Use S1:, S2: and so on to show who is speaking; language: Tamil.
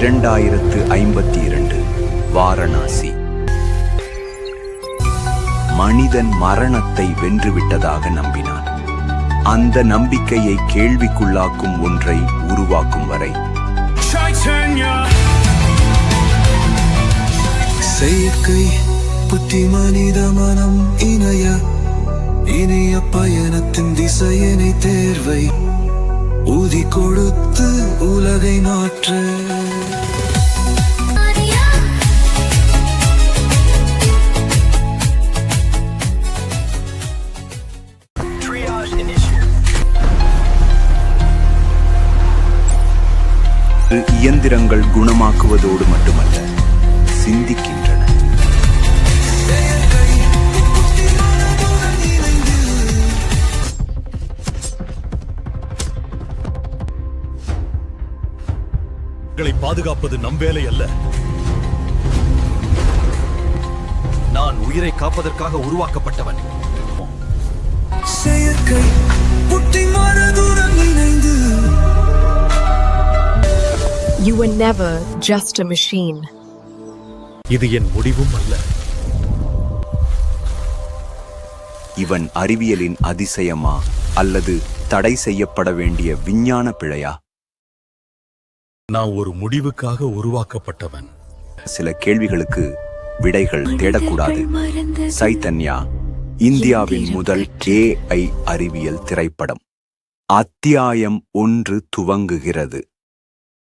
S1: 2052 வாரணாசி. மனிதன் மரணத்தை வென்றுவிட்டதாக நம்பினான். அந்த நம்பிக்கையை கேள்விக்குள்ளாக்கும் ஒன்றை உருவாக்கும் வரை
S2: செயற்கை புத்தி மனித மனம் இணைய பயணத்தின் திசையினை தேர்வை ஊதி கொடுத்து உலகை மாற்ற
S1: இயந்திரங்கள் குணமாக்குவதோடு மட்டுமல்ல, சிந்திக்கின்றன.
S3: பாதுகாப்பது நம் வேலை அல்ல. நான் உயிரை காப்பதற்காக உருவாக்கப்பட்டவன்.
S2: செயற்கை புத்தி மனதுடன் இணைந்து.
S4: You were never just a machine.
S3: இது என் முடிவும் அல்ல.
S1: இவன் அறிவியலின் அதிசயமா அல்லது தடை செய்யப்பட வேண்டிய விஞ்ஞான பிழையா?
S3: நான் ஒரு முடிவுக்காக உருவாக்கப்பட்டவன்.
S1: சில கேள்விகளுக்கு விடைகள் தேடக்கூடாது. சைதன்யா, இந்தியாவின் முதல் AI அறிவியல் திரைப்படம். அத்தியாயம் 1 துவங்குகிறது.